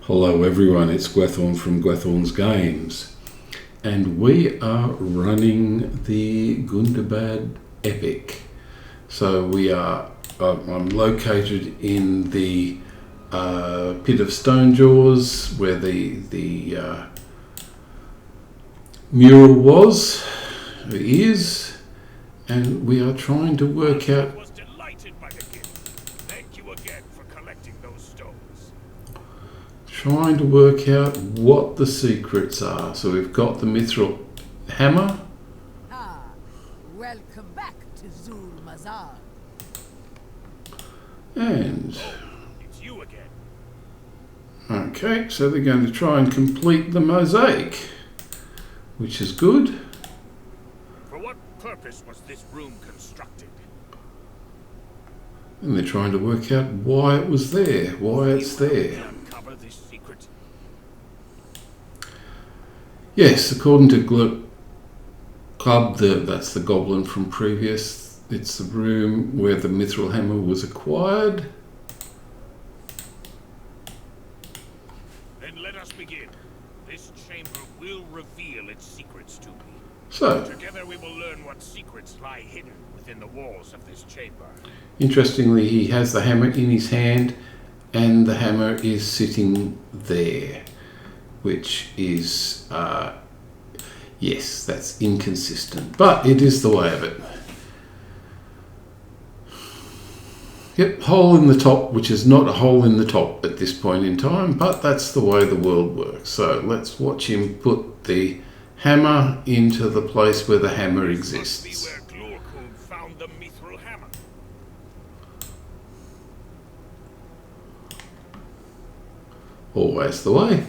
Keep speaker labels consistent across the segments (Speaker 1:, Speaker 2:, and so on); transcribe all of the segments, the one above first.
Speaker 1: Hello everyone, it's Gwethorn from Gwethorn's Games, and we are running the Gundabad Epic. So I'm located in the pit of stone jaws where the mural is, and we are trying to work out. Trying to work out what the secrets are. So we've got the mithril hammer.
Speaker 2: Welcome back to Zul Mazar.
Speaker 1: And
Speaker 3: it's you again.
Speaker 1: Okay, so they're going to try and complete the mosaic, which is good.
Speaker 3: For what purpose was this room constructed?
Speaker 1: And they're trying to work out why it was there, why it's there.
Speaker 3: Uncover this secret.
Speaker 1: Yes, according to Club, that's the goblin from previous. It's the room where the mithril hammer was acquired.
Speaker 3: Then let us begin. This chamber will reveal its secrets to me.
Speaker 1: So,
Speaker 3: together we will learn what secrets lie hidden within the walls of this chamber.
Speaker 1: Interestingly, he has the hammer in his hand, and the hammer is sitting there, which is, yes, that's inconsistent, but it is the way of it. Yep, hole in the top, which is not a hole in the top at this point in time, but that's the way the world works. So let's watch him put the hammer into the place where the hammer exists.
Speaker 3: This must be where Glorkul found the mithril hammer.
Speaker 1: Always the way.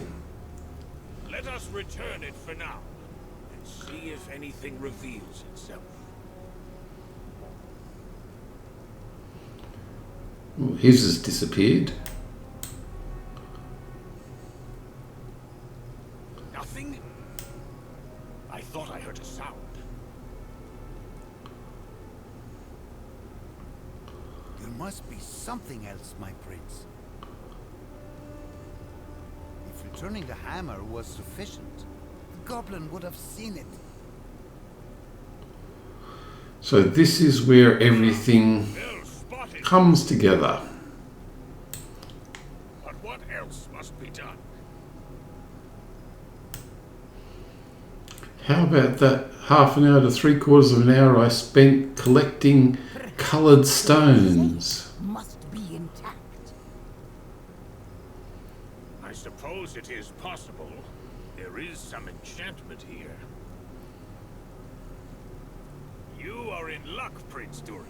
Speaker 3: Let us return it for now and see if anything reveals itself.
Speaker 1: Well, his has disappeared.
Speaker 3: Nothing? I thought I heard a sound.
Speaker 4: There must be something else, my prince. If returning the hammer was sufficient, the goblin would have seen it.
Speaker 1: So this is where everything comes together.
Speaker 3: But what else must be done?
Speaker 1: How about that half an hour to 3/4 of an hour I spent collecting coloured stones?
Speaker 2: Must be intact.
Speaker 3: I suppose it is possible. There is some enchantment here. You are in luck, Prince Durin.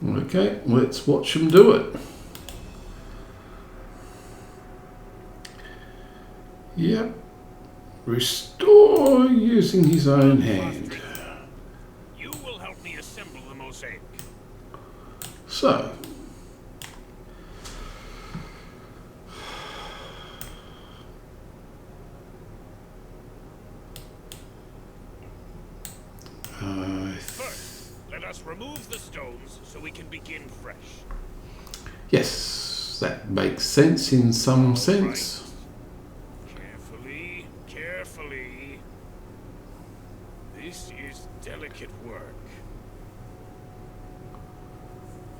Speaker 1: Okay, let's watch him do it. Yep. Restore using his own hand.
Speaker 3: You will help me assemble the mosaic.
Speaker 1: So,
Speaker 3: First, let us remove the stones so we can begin fresh.
Speaker 1: yes, that makes sense in some sense.
Speaker 3: Carefully, carefully. This is delicate work.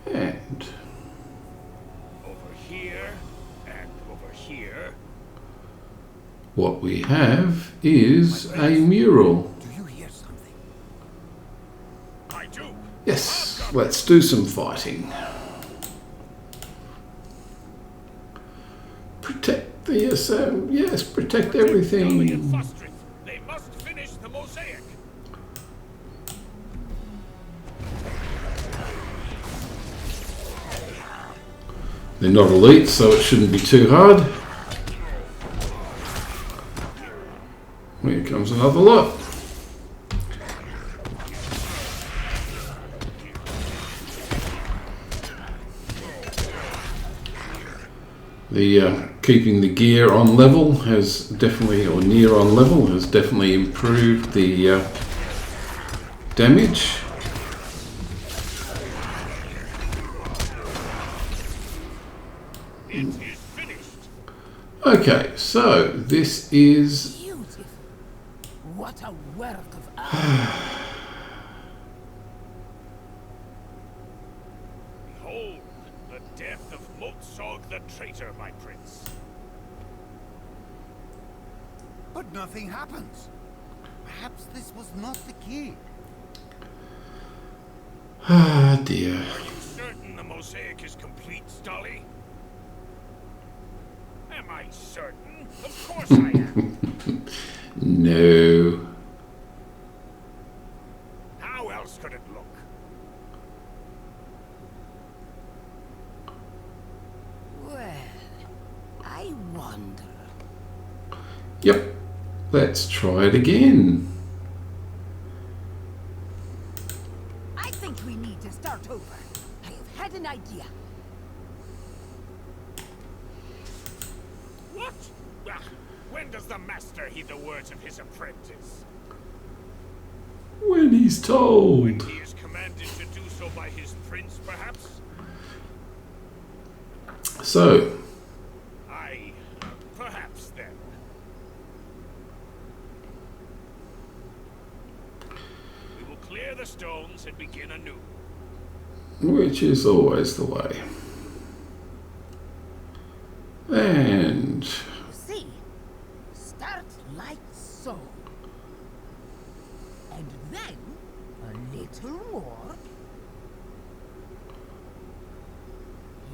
Speaker 1: And
Speaker 3: Over here and over here.
Speaker 1: what we have is a mural.
Speaker 4: Do you hear something?
Speaker 3: I do.
Speaker 1: Yes, let's do some fighting. Protect the yes, protect everything.
Speaker 3: They must finish the mosaic.
Speaker 1: They're not elite, so it shouldn't be too hard. Here comes another lot. The keeping the gear on level has definitely, or near on level, has definitely improved the damage.
Speaker 3: It is finished.
Speaker 1: Okay, so this is...
Speaker 2: Beautiful. What a work of art.
Speaker 3: Behold, the death of Moltsog the traitor, my prince.
Speaker 4: But nothing happens. Perhaps this was not the key.
Speaker 1: Ah, dear.
Speaker 3: Are you certain the mosaic is complete, Stolly? Am I certain? Of course I am.
Speaker 1: No.
Speaker 3: How else could it look?
Speaker 2: Well, I wonder.
Speaker 1: Yep. Let's try it again.
Speaker 2: I think we need to start over. I have had an idea.
Speaker 3: What? Ah, when does the master heed the words of his apprentice?
Speaker 1: When he's told.
Speaker 3: He is commanded to do so by his prince, perhaps?
Speaker 1: So,
Speaker 3: Perhaps then. We will clear the stones and begin anew.
Speaker 1: which is always the way. And
Speaker 2: You see, start like so. And then a little more.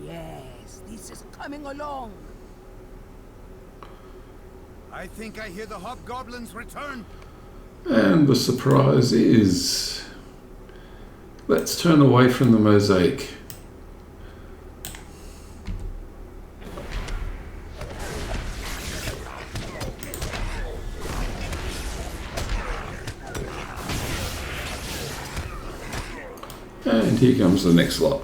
Speaker 2: Yes, this is coming along.
Speaker 4: I think I hear the hobgoblins return.
Speaker 1: the surprise is, let's turn away from the mosaic. And here comes the next lot.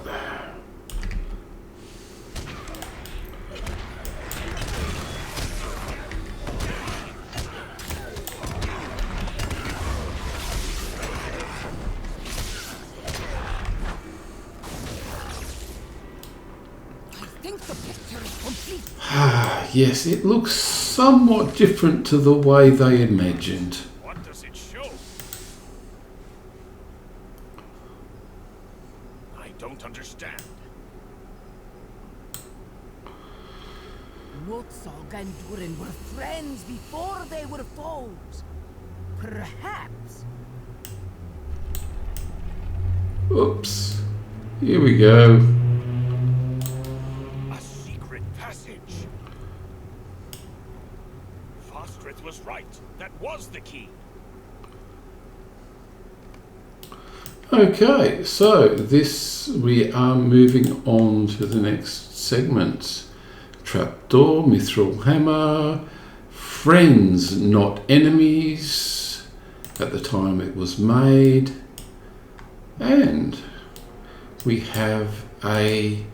Speaker 1: Yes, it looks somewhat different to the way they imagined.
Speaker 3: What does it show? I don't understand.
Speaker 2: Moltsog and Durin were friends before they were foes. Perhaps.
Speaker 1: Oops. Here we go.
Speaker 3: A secret passage. Fostrith was right. That was the key.
Speaker 1: Okay, so we are moving on to the next segment. Trapdoor, Mithril Hammer, friends, not enemies, at the time it was made. And we have a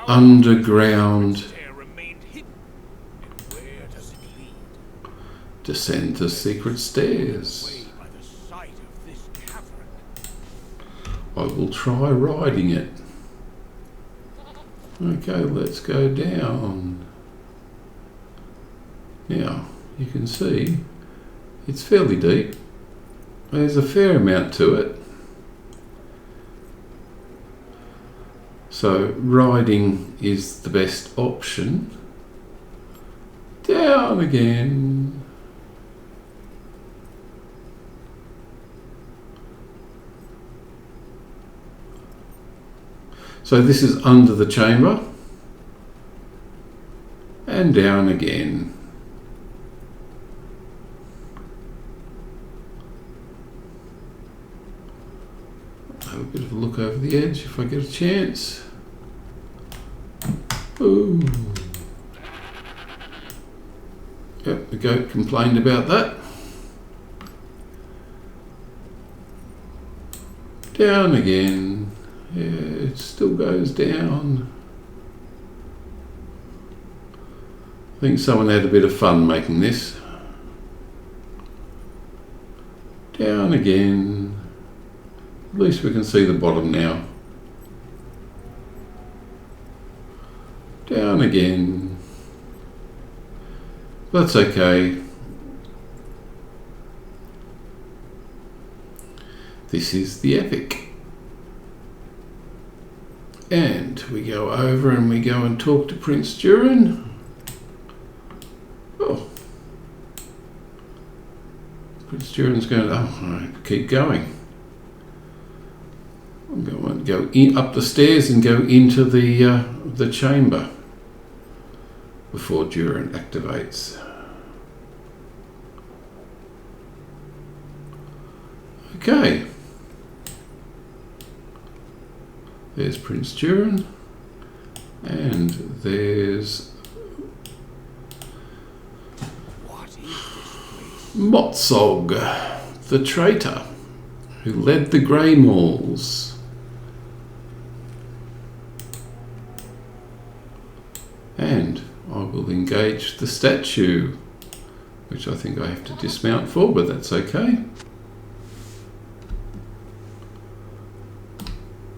Speaker 1: underground
Speaker 3: Remained hidden. And where does it lead?
Speaker 1: descent to secret stairs.
Speaker 3: Way by the side of this cavern.
Speaker 1: I will try riding it. Okay, let's go down. Now, you can see it's fairly deep. There's a fair amount to it. So riding is the best option. Down again. So this is under the chamber. And down again. Have a bit of a look over the edge if I get a chance. Ooh. Yep, the goat complained about that. Down again. Yeah, it still goes down. I think someone had a bit of fun making this. Down again. At least we can see the bottom now. Down again. That's okay. This is the Epic. And we go over and we go and talk to Prince Durin. Oh. Prince Durin's going, oh, all right, keep going. I'm going to go in, up the stairs and go into the chamber before Durin activates. Okay. There's Prince Durin, and there's
Speaker 3: What is this place?
Speaker 1: Motsog, the traitor, who led the Grey Mauls. And I will engage the statue, which I think I have to dismount for, but that's okay.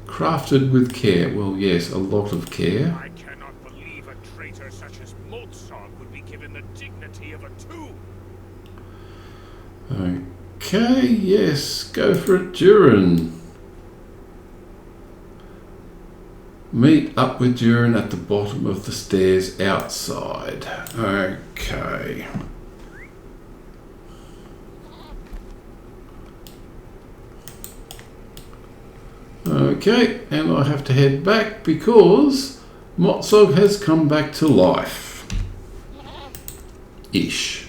Speaker 1: Crafted with care. Well, yes, a lot of care.
Speaker 3: I cannot believe a traitor such as Motsog would be given the dignity of a tomb.
Speaker 1: Okay, yes, go for it, Durin. Meet up with Durin at the bottom of the stairs outside. Okay. Okay, and I have to head back because Motsog has come back to life. Ish.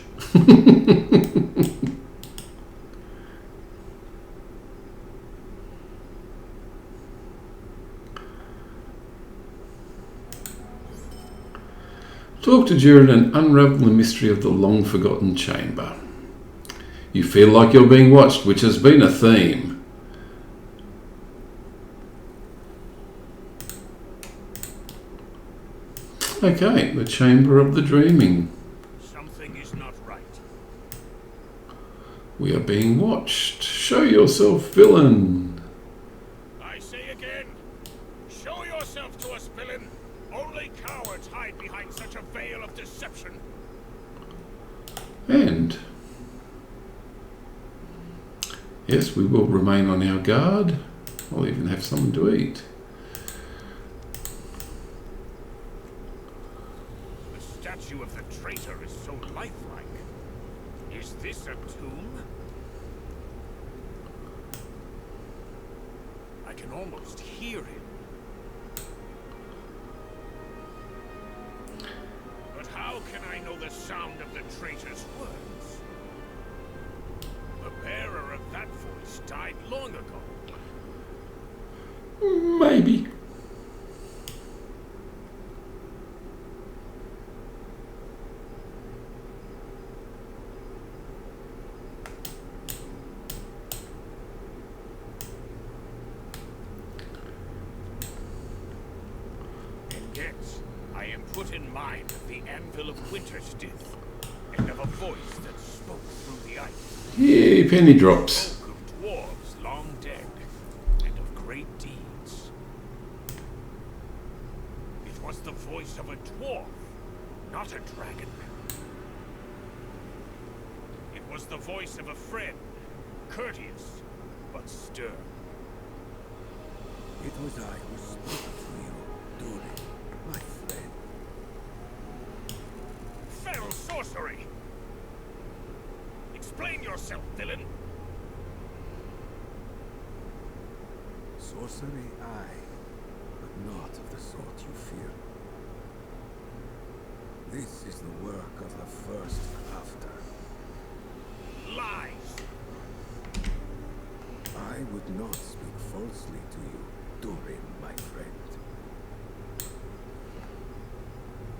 Speaker 1: Talk to Durin and unravel the mystery of the long-forgotten chamber. You feel like you're being watched, which has been a theme. Okay, the Chamber of the Dreaming.
Speaker 3: Something is not right.
Speaker 1: We are being watched. Show yourself, villain.
Speaker 3: I say again, show yourself to us, villain. Only cowards hide behind such a veil of deception.
Speaker 1: And yes, we will remain on our guard. I'll even have something to eat.
Speaker 3: The statue of the traitor is so lifelike. Is this a tomb? I can almost hear him. But how can I know the sound of the traitor's words? The bearer of that voice died long ago.
Speaker 1: Maybe.
Speaker 3: And yet, I am put in mind of the anvil of winter's death, and of a voice that spoke through the ice.
Speaker 1: Yay, penny drops.
Speaker 3: Spoke of dwarves long dead, and of great deeds. It was the voice of a dwarf, not a dragon. It was the voice of a friend, courteous, but stern.
Speaker 5: It was I who spoke to you, Durin, my friend.
Speaker 3: Fell sorcery! Explain yourself, villain!
Speaker 5: Sorcery, aye, but not of the sort you fear. This is the work of the first crafter.
Speaker 3: Lies!
Speaker 5: I would not speak falsely to you, Durin, my friend.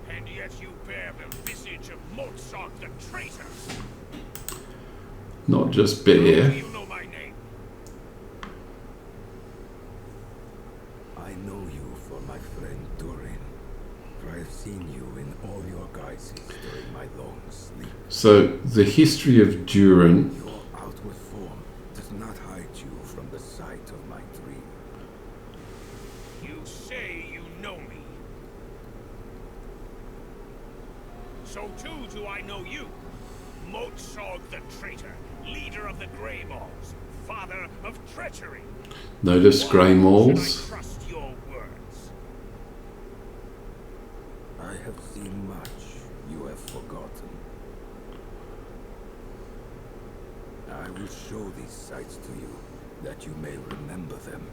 Speaker 3: And yet you bear the visage of Motsog the traitor!
Speaker 1: Not just
Speaker 3: How do
Speaker 1: bear.
Speaker 3: you know my name?
Speaker 5: I know you for my friend Durin, for I have seen you in all your guises during my long sleep.
Speaker 1: So the history of Durin.
Speaker 5: Your outward form does not hide you from the sight of my dream.
Speaker 3: You say you know me. So too do I know you. Motsog the traitor, leader of the Grey Mauls, father of treachery.
Speaker 1: Notice Grey
Speaker 3: Why
Speaker 1: Mauls.
Speaker 3: should I trust your words?
Speaker 5: I have seen much you have forgotten. I will show these sights to you, that you may remember them.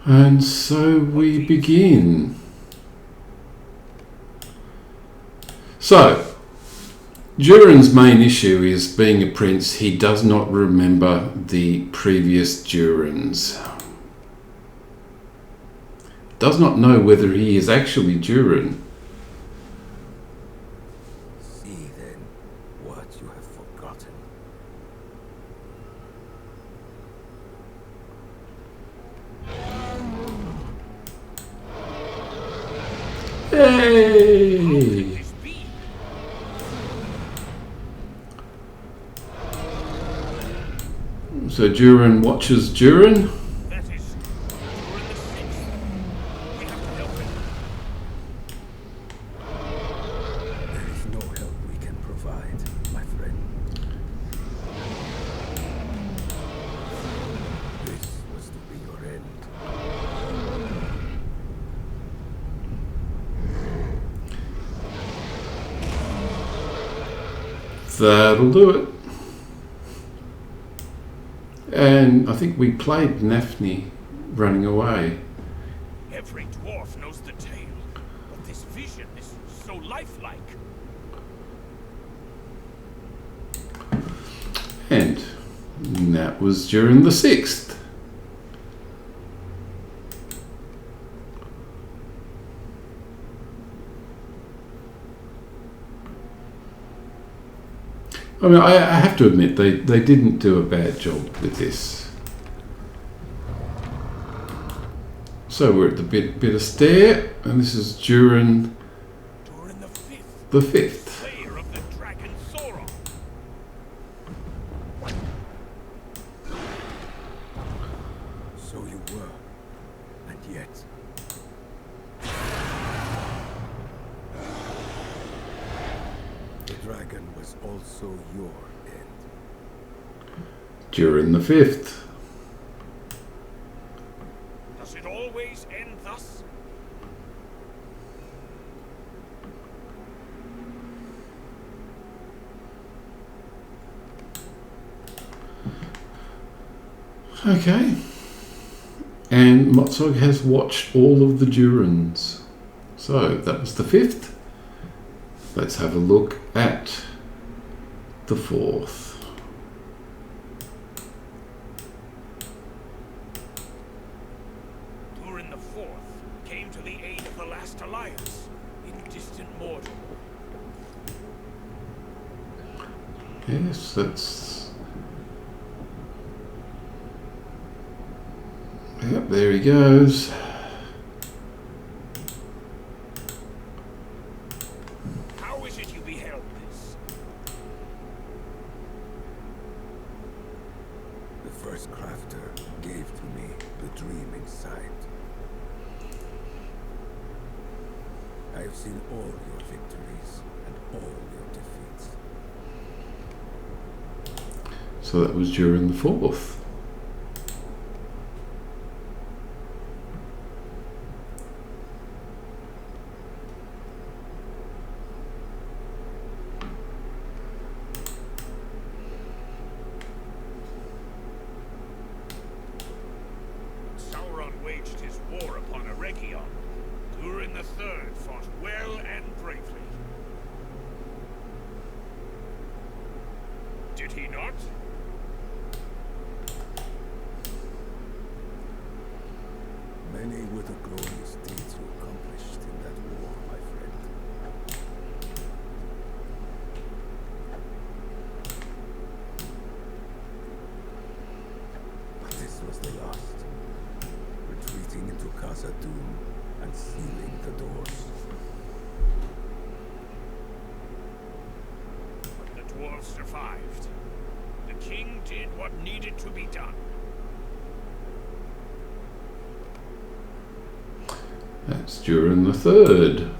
Speaker 1: And so we begin. So, Durin's main issue is being a prince. He does not remember the previous Durins. Does not know whether he is actually Durin.
Speaker 5: See then what you have forgotten.
Speaker 1: Hey!
Speaker 3: This be?
Speaker 1: So Durin watches Durin.
Speaker 3: That is Durin the Sixth. We have to help him.
Speaker 5: There is no help we can provide, my friend. This was to be your end.
Speaker 1: That'll do it. And I think we played Nafni running away.
Speaker 3: Every dwarf knows the tale, but this vision is so lifelike.
Speaker 1: And that was during the 6th. I mean, I have to admit, they didn't do a bad job with this. So we're at the bit of stair, and this is Durin
Speaker 3: Durin the Fifth,
Speaker 1: the 5th.
Speaker 3: slayer of the dragon Sauron.
Speaker 5: So you were, and yet. The dragon was also your end.
Speaker 1: Durin the 5th.
Speaker 3: Does it always end thus?
Speaker 1: Okay. And Motsog has watched all of the Durins. So that was the 5th. Let's have a look at the 4th.
Speaker 3: Durin the Fourth came to the aid of the last alliance in distant Mordor.
Speaker 1: Yes, that's... Yep, there he goes.
Speaker 3: How is it you beheld this?
Speaker 5: The first crafter gave to me the dream inside. I have seen all your victories and all your defeats.
Speaker 1: So that was during the 4th.
Speaker 3: Sauron waged his war upon Eregion. Durin the Third fought well and bravely. Did he not?
Speaker 5: Many were the glorious deeds you accomplished in that war, my friend. But this was the last. Retreating into Khazad-dûm and sealing the doors.
Speaker 3: The dwarves survived. The king did what needed to be done.
Speaker 1: That's during the 3rd.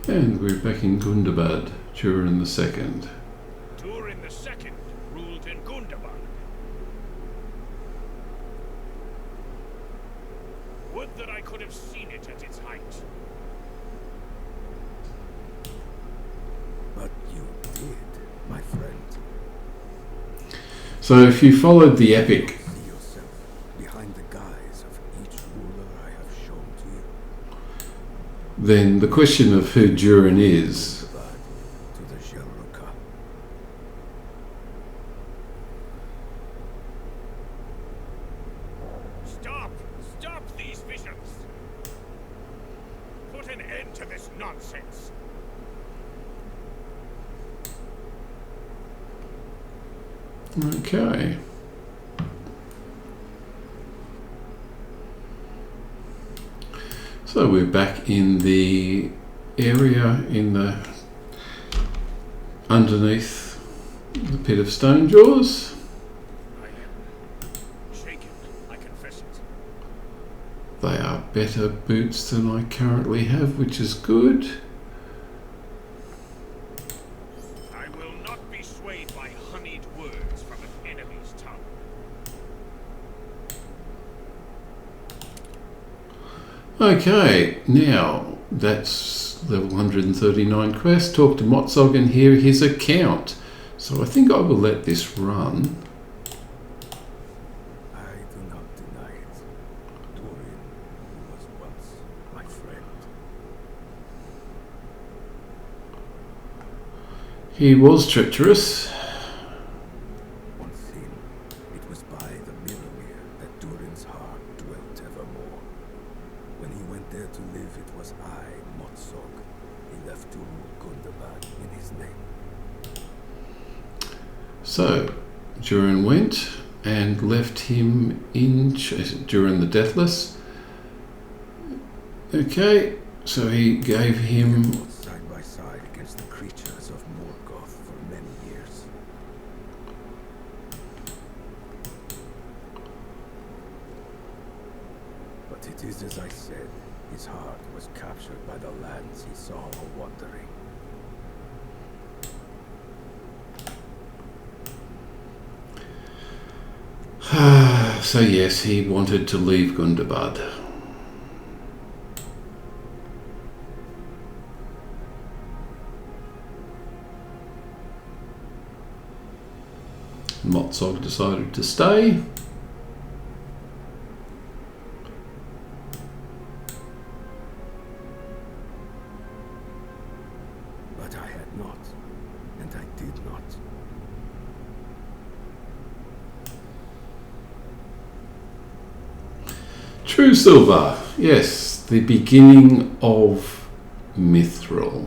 Speaker 1: And we're back in Gundabad during the second.
Speaker 3: Durin II ruled in Gundabad. Would that I could have seen it at its height.
Speaker 5: But you did, my friend.
Speaker 1: So if you followed the epic,
Speaker 5: See yourself behind the guise of each ruler I have shown to you.
Speaker 1: then the question of who Durin is
Speaker 5: Gundabad to the Shelruka.
Speaker 3: Stop! Stop these visions! Put an end to this nonsense!
Speaker 1: Okay. So we're back in the area in the underneath the pit of stone jaws.
Speaker 3: I am shaken, I confess it.
Speaker 1: They are better boots than I currently have, which is good.
Speaker 3: I will not be swayed by honeyed words from an enemy's tongue.
Speaker 1: Okay, now that's level 139 quest. Talk to Motsog and hear his account. So I think I will let this run.
Speaker 5: I do not deny it. Durin, who was once my friend.
Speaker 1: He was treacherous.
Speaker 5: Once seen, it was by the Mirror that Durin's heart dwelt evermore. When he went there to live, it was I, Motsog. He left to rule Gundabad in his name.
Speaker 1: So Durin went and left him in Durin the Deathless. Okay, so he gave him
Speaker 5: Fought side by side against the creatures of Morgoth for many years. But it is as I said, his heart was captured by the lands he saw wandering.
Speaker 1: so yes, he wanted to leave Gundabad. Motsog decided to stay.
Speaker 5: But I had not, and I did not.
Speaker 1: True Silver, yes, the beginning of Mithril.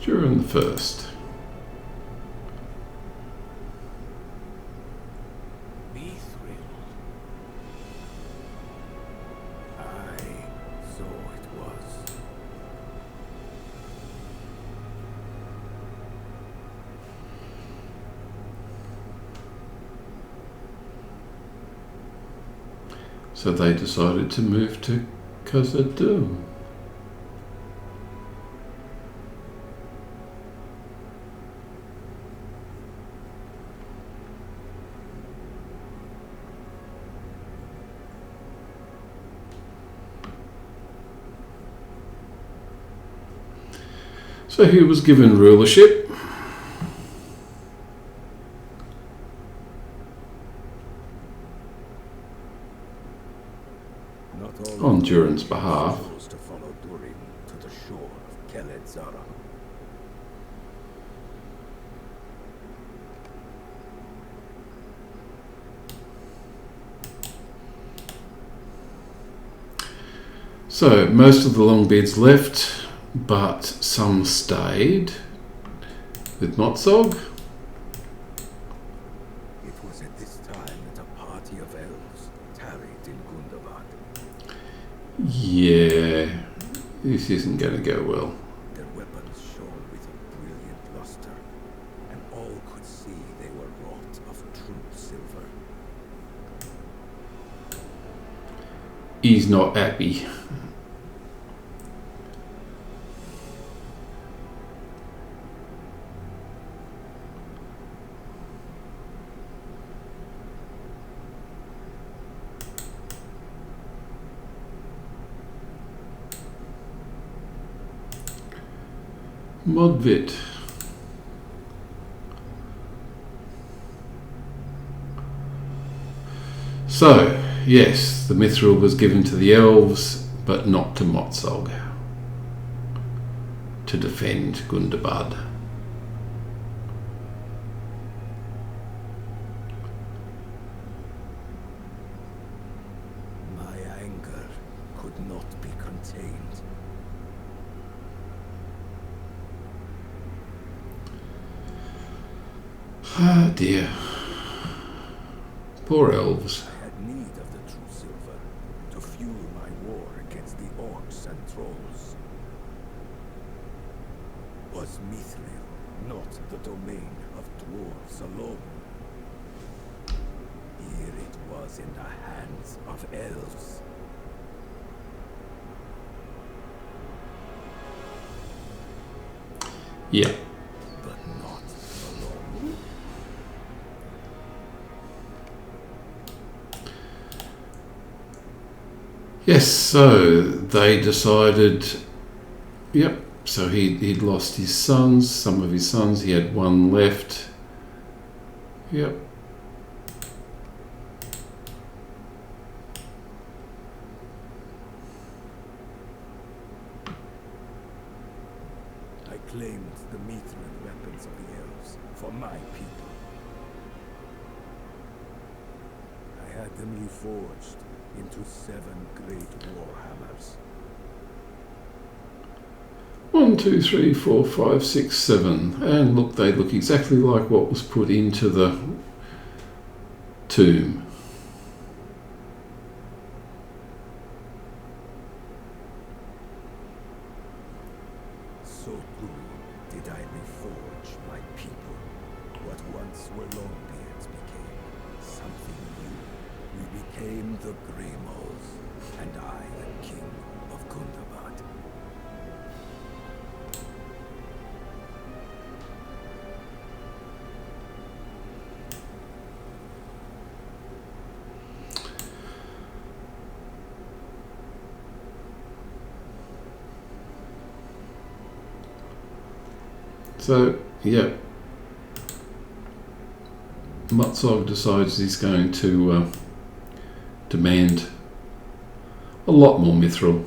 Speaker 1: During the first.
Speaker 3: Mithril.
Speaker 5: Aye, so it was.
Speaker 1: So they decided to move to Khazad-dûm. So he was given rulership.
Speaker 5: Not all
Speaker 1: On
Speaker 5: of
Speaker 1: Durin's
Speaker 5: them
Speaker 1: behalf.
Speaker 5: chose to follow Durin to the shore of Keled Zara.
Speaker 1: So most of the Longbeards left, but some stayed with Motsog.
Speaker 5: It was at this time that a party of elves tarried in Gundabad.
Speaker 1: Yeah, this isn't going to go well.
Speaker 5: Their weapons shone with a brilliant luster, and all could see true silver.
Speaker 1: He's not happy. Modvit. So, yes, the mithril was given to the elves, but not to Motsog to defend Gundabad.
Speaker 5: My anger could not be contained.
Speaker 1: Ah dear. Poor elves.
Speaker 5: I had need of the true silver to fuel my war against the orcs and trolls. Was mithril not the domain of dwarves alone? Here it was in the hands of elves.
Speaker 1: Yeah.
Speaker 5: But not for long.
Speaker 1: Yes, so they decided, yep, so he'd lost his sons, some of his sons, he had one left. Yep.
Speaker 5: I claimed the mithril weapons of the elves for my people. I had them reforged into 7 great war hammers.
Speaker 1: 1, 2, 3, 4, 5, 6, 7. And look, they look exactly like what was put into the tomb.
Speaker 5: So too did I reforge my people. What once were Longbeards became something new. We became the Greymoles, and I the king of Gundabad.
Speaker 1: So, yeah, Motsog decides he's going to demand a lot more mithril.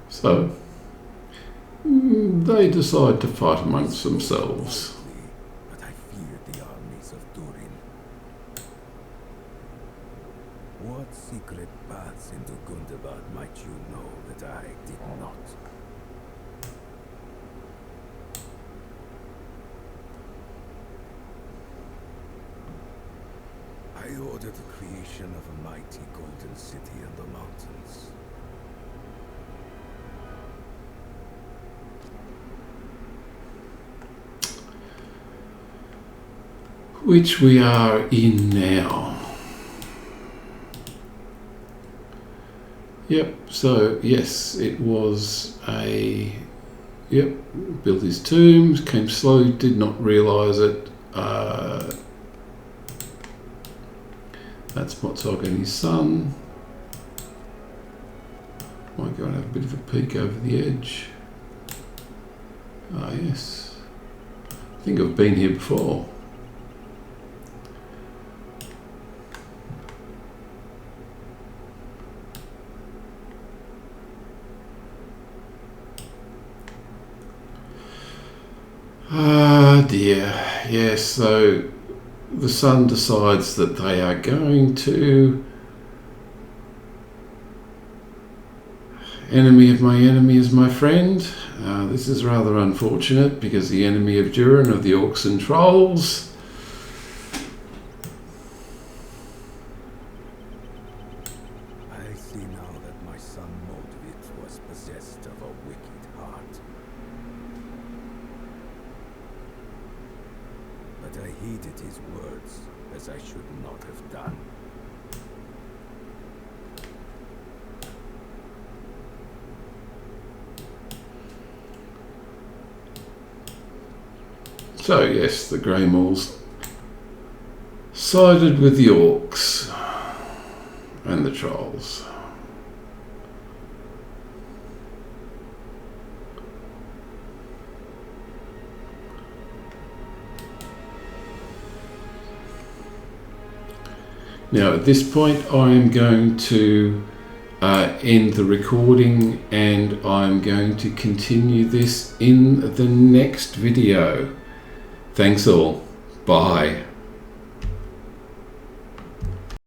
Speaker 1: So, they decide to fight amongst themselves.
Speaker 5: But I feared the armies of Durin. What secret paths into Gundabad might you know that I did not? I ordered the creation of a mighty golden city in the mountains.
Speaker 1: Which we are in now. Yep, so yes, it was a, yep, built his tombs, came slowly, did not realise it. That's Motsog and his son. Might go and have a bit of a peek over the edge. Ah yes, I think I've been here before. Ah dear, yes, so the son decides that they are going to, enemy of my enemy is my friend. This is rather unfortunate because the enemy of Durin are the orcs and trolls.
Speaker 5: see now that my son Moldvit was possessed of a wicked heart. But I heeded his words, as I should not have done.
Speaker 1: So yes, the Grey Mauls sided with the orcs and the trolls. Now at this point I am going to end the recording, and I'm going to continue this in the next video. Thanks all. Bye.